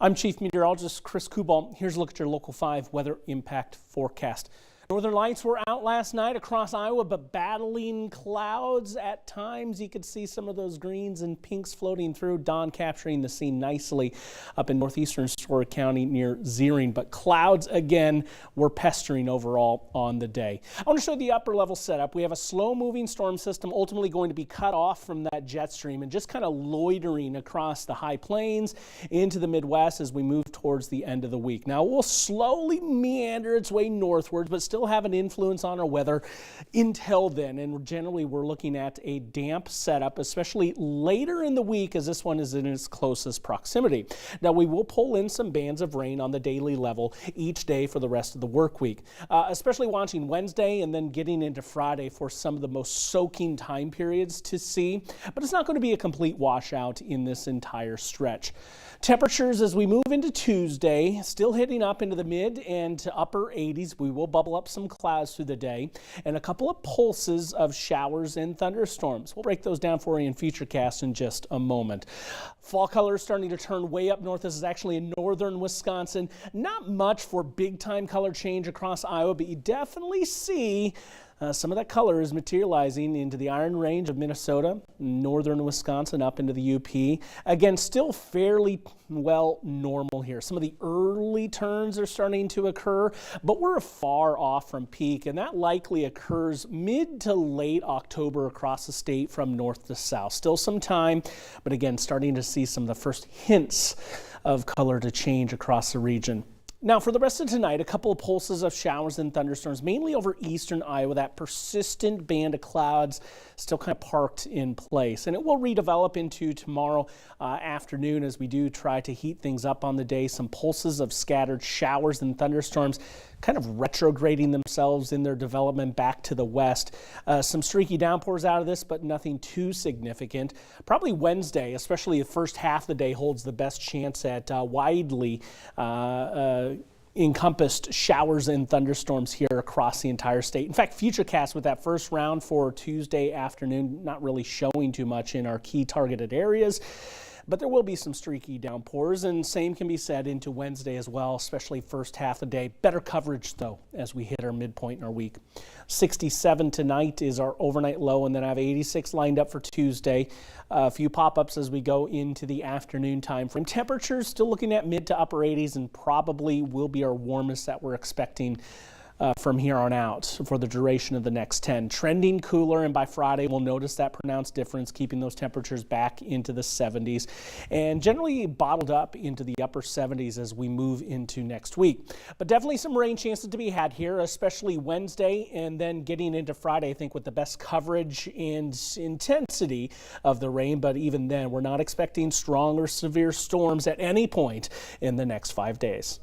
I'm Chief Meteorologist Chris Kubal. Here's a look at your Local 5 weather impact forecast. Northern lights were out last night across Iowa, but battling clouds at times. You could see some of those greens and pinks floating through. Dawn capturing the scene nicely up in northeastern Story County near Zering, but clouds again were pestering overall on the day. I want to show the upper level setup. We have a slow moving storm system ultimately going to be cut off from that jet stream and just kind of loitering across the high plains into the Midwest as we move towards the end of the week. Now it will slowly meander its way northwards, but still have an influence on our weather until then. And generally we're looking at a damp setup, especially later in the week as this one is in its closest proximity. Now we will pull in some bands of rain on the daily level each day for the rest of the work week, especially watching Wednesday and then getting into Friday for some of the most soaking time periods to see. But it's not going to be a complete washout in this entire stretch. Temperatures as we move into Tuesday, still hitting up into the mid and to upper 80s. We will bubble up some clouds through the day and a couple of pulses of showers and thunderstorms. We'll break those down for you in Futurecast in just a moment. Fall colors starting to turn way up north. This is actually in northern Wisconsin. Not much for big time color change across Iowa, but you definitely see some of that color is materializing into the Iron Range of Minnesota, northern Wisconsin, up into the UP. Again, still fairly well normal here. Some of the early turns are starting to occur, but we're far off from peak, and that likely occurs mid to late October across the state from north to south. Still some time, but again, starting to see some of the first hints of color to change across the region. Now for the rest of tonight, a couple of pulses of showers and thunderstorms, mainly over eastern Iowa. That persistent band of clouds still kind of parked in place. And it will redevelop into tomorrow afternoon as we do try to heat things up on the day. Some pulses of scattered showers and thunderstorms kind of retrograding themselves in their development back to the west. Some streaky downpours out of this, but nothing too significant. Probably Wednesday, especially the first half of the day, holds the best chance at widely encompassed showers and thunderstorms here across the entire state. In fact, Futurecast with that first round for Tuesday afternoon, not really showing too much in our key targeted areas. But there will be some streaky downpours, and same can be said into Wednesday as well, especially first half of the day. Better coverage, though, as we hit our midpoint in our week. 67 tonight is our overnight low, and then I have 86 lined up for Tuesday. A few pop-ups as we go into the afternoon time frame. Temperatures still looking at mid to upper 80s, and probably will be our warmest that we're expecting from here on out for the duration of the next 10. Trending cooler, and by Friday we'll notice that pronounced difference, keeping those temperatures back into the 70s and generally bottled up into the upper 70s as we move into next week. But definitely some rain chances to be had here, especially Wednesday and then getting into Friday, I think, with the best coverage and intensity of the rain. But even then, we're not expecting strong or severe storms at any point in the next 5 days.